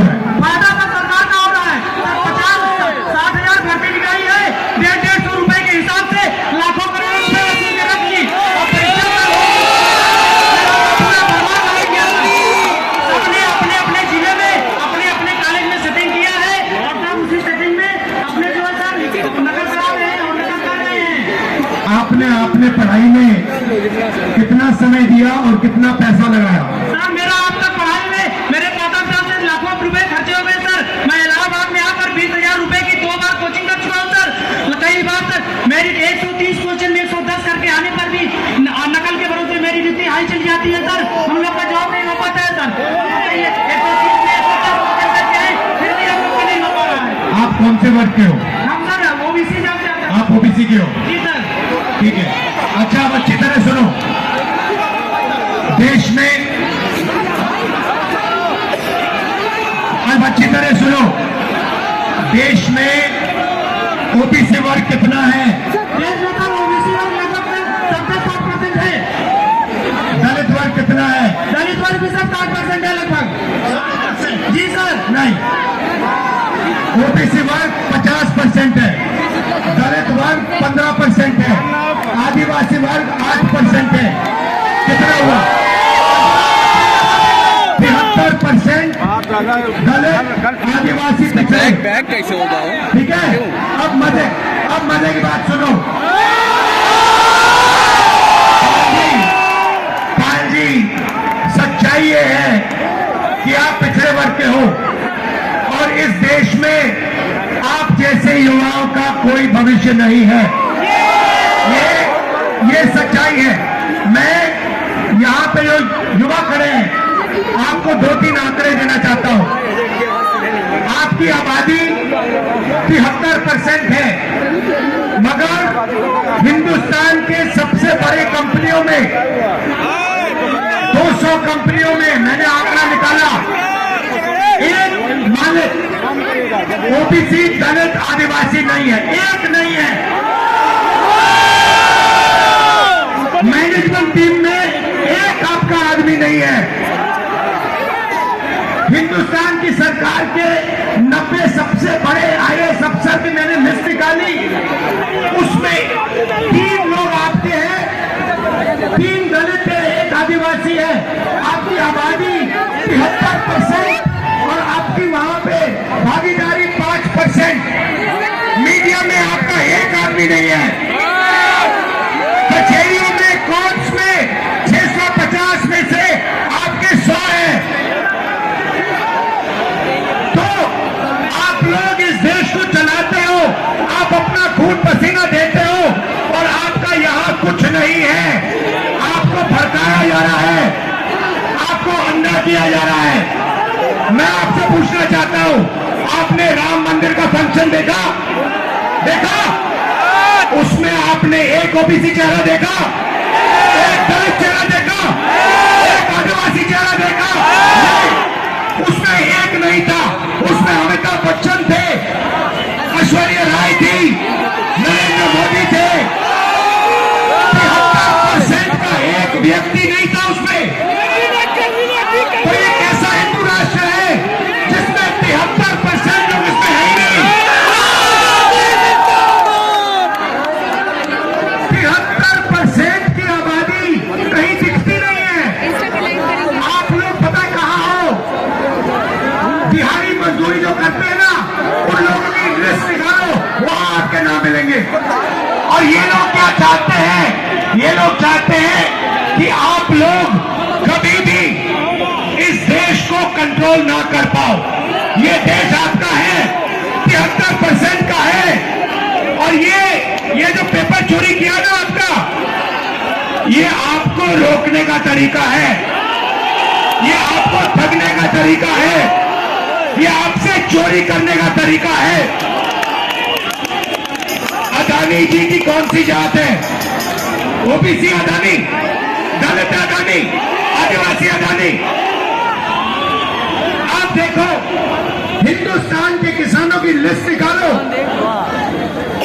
रहा है? फायदा तो सरकार का हो रहा है। 50-60 हजार भर्ती निकाली है, 150 रुपए के हिसाब से लाखों करोड़ रुपए वसूल के रख ली और परीक्षा का पूरा बर्बाद कर दिया। सबने अपने अपने जिले में अपने अपने कॉलेज में सेटिंग किया है और सब उसी सेटिंग में अपने जो है सर नकल करा रहे हैं और नकल कर रहे हैं। आपने पढ़ाई में कितना समय दिया और कितना पैसा लगाया? सर मेरा अब तक पढ़ाई में मेरे माता पिता से लाखों रुपए खर्चे हो गए सर। मैं इलाहाबाद में आकर 20,000 रुपए की 2 बार कोचिंग कर चुका हूँ सर। कई बार तक मेरी 130 क्वेश्चन में 110 करके आने पर भी नकल के भरोसे मेरी ड्यूटी हाई चली जाती है सर। हम लोग का जॉब नहीं हो पाता है सर। 130 में 110 क्वेश्चन करके आए फिर भी हम लोग का नहीं हो पा रहा है। आप कौन से वर्ग के हो? हम सर ओबीसी जाते हैं। आप ओबीसी के हो? जी सर। ठीक है। अच्छा, अब अच्छी तरह सुनो। देश में अब अच्छी तरह सुनो, देश में ओबीसी वर्ग कितना है? देश में सर ओबीसी वर्ग लगभग 70-60% है। दलित वर्ग कितना है? दलित वर्ग भी सर 60% है लगभग। जी सर। नहीं, ओबीसी वर्ग 50% है, दलित वर्ग 15% है, आदिवासी वर्ग 8% है। कितना हुआ? 73% दलित आदिवासी पिछड़े। बैग कैसे होगा? ठीक है। अब मजे की बात सुनो। पाल जी, सच्चाई ये है कि आप पिछड़े वर्ग के हो और इस देश में आप जैसे युवाओं का कोई भविष्य नहीं है। ये सच्चाई है। मैं यहाँ पे जो युवा खड़े हैं आपको 2-3 आंकड़े देना चाहता हूँ। आपकी आबादी 73% है, मगर हिंदुस्तान के सबसे बड़े कंपनियों में 200 कंपनियों में मैंने आंकड़ा निकाला, एक मालिक ओबीसी दलित आदिवासी नहीं है, एक नहीं है। मैनेजमेंट टीम में एक आपका आदमी नहीं है। हिंदुस्तान की सरकार के 90 सबसे बड़े आईएएस अफसर की मैंने लिस्ट निकाली, उसमें 3 लोग आपके हैं, 3 दलित है, 1 आदिवासी है। आपकी आबादी 73% और आपकी वहां पे भागीदारी 5%। मीडिया में आपका एक आदमी नहीं है। कचहरियों में, कोर्ट्स में 650 में से आपके 100 हैं। तो आप लोग इस देश को चलाते हो, आप अपना खून पसीना देते हो और आपका यहाँ कुछ नहीं है। आपको भड़काया जा रहा है, आपको अंधा किया जा रहा है। मैं आपसे पूछना चाहता हूँ, आपने राम मंदिर का फंक्शन देखा? उसमें आपने एक ओबीसी चेहरा देखा, एक दलित चेहरा देखा, एक आदिवासी चेहरा देखा? नहीं, उसमें एक नहीं था। उसमें अमिताभ बच्चन थे, ऐश्वर्या राय थी, नरेंद्र मोदी थे। 73% का एक व्यक्ति नहीं था उसमें। तो ये कैसा हिंदू राष्ट्र है जिसमें 73% लोग इसमें है ही नहीं? 73% की आबादी कहीं दिखती नहीं है। आप लोग पता कहाँ हो? दिहाड़ी मजदूरी जो करते हैं ना, उन लोगों की लिस्ट निकालो, वहां आपके नाम मिलेंगे। और ये लोग क्या चाहते हैं? ये लोग चाहते हैं कि आप लोग कभी भी इस देश को कंट्रोल ना कर पाओ। ये देश आपका है, 73% का है। और ये जो पेपर चोरी किया ना आपका, ये आपको रोकने का तरीका है, ये आपको ठगने का तरीका है, ये आपसे चोरी करने का तरीका है। अदानी जी की कौन सी जात है? ओबीसी अदानी, दलित अदानी, आदिवासी अदानी। आप देखो, हिंदुस्तान के किसानों की लिस्ट निकालो,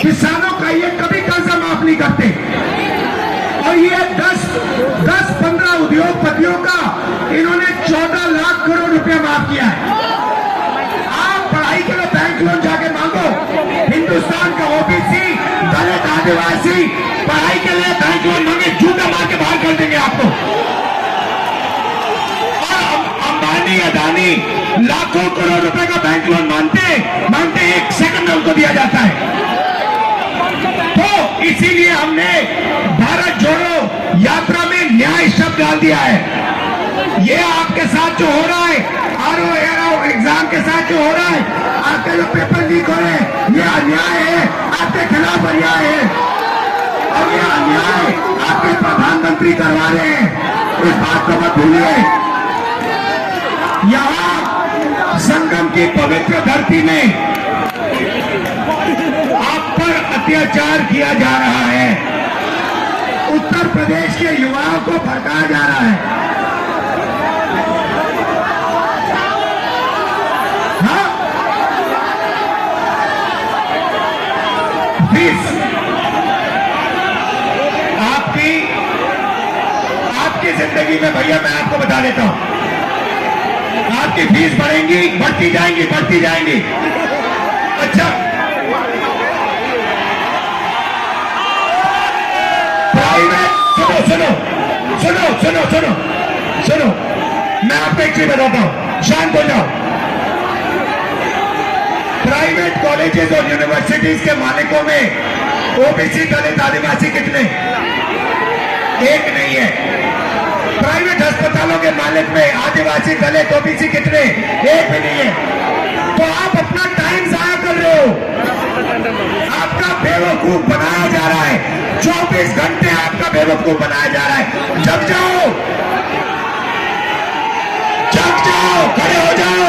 किसानों का ये कभी कर्जा माफ नहीं करते। और ये 10-15 उद्योगपतियों का इन्होंने 14 लाख करोड़ रुपया माफ किया है। बैंक लोन जाके मांगो। हिंदुस्तान का ओबीसी, दलित, आदिवासी पढ़ाई के लिए बैंक लोन मांगे, जूता मार के बाहर कर देंगे आपको। और अंबानी, अदानी लाखों करोड़ रुपए का बैंक लोन मांगते 1 सेकंड में उनको दिया जाता है। तो इसीलिए हमने भारत जोड़ो यात्रा में न्याय शब्द डाल दिया है। ये आपके साथ जो हो रहा है, आरओ एग्जाम के साथ जो हो रहा है, आपके जो पेपर लीक हो रहे हैं, ये अन्याय है, आपके खिलाफ अन्याय है। और ये अन्याय आपके प्रधानमंत्री करवा रहे हैं, इस बात को मत भूलिए। यहाँ संगम की पवित्र धरती में आप पर अत्याचार किया जा रहा है। उत्तर प्रदेश के युवाओं को भड़काया जा रहा है। हाँ, फीस आपकी जिंदगी में भैया मैं आपको बता देता हूं, आपकी फीस बढ़ेंगी, बढ़ती जाएंगी। अच्छा, प्राइवेट, सुनो, मैं आपको एक चीज बताता हूं, शांत हो जाओ। प्राइवेट कॉलेजेस और यूनिवर्सिटीज के मालिकों में ओबीसी, दलित, आदिवासी कितने? एक नहीं है। प्राइवेट अस्पतालों के मालिक में आदिवासी, दलित, ओबीसी कितने? एक भी नहीं है। तो आप अपना टाइम जाया कर रहे हो, आपका बेवकूफ बनाया जा रहा है। 24 घंटे आपका बेवकूफ बनाया जा रहा है। जग जाओ, खड़े हो जाओ।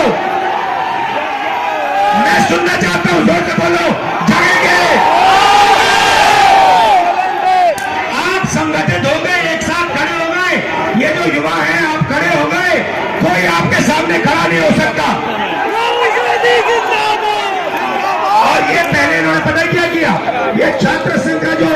मैं सुनना चाहता हूं, जोर से बोलो, जगेंगे। आप संगठित हो गए, एक साथ खड़े हो गए। ये जो युवा हैं, आप खड़े हो गए, कोई आपके सामने खड़ा नहीं हो सकता। और ये पहले इन्होंने पता क्या किया, ये छात्र संघ का जो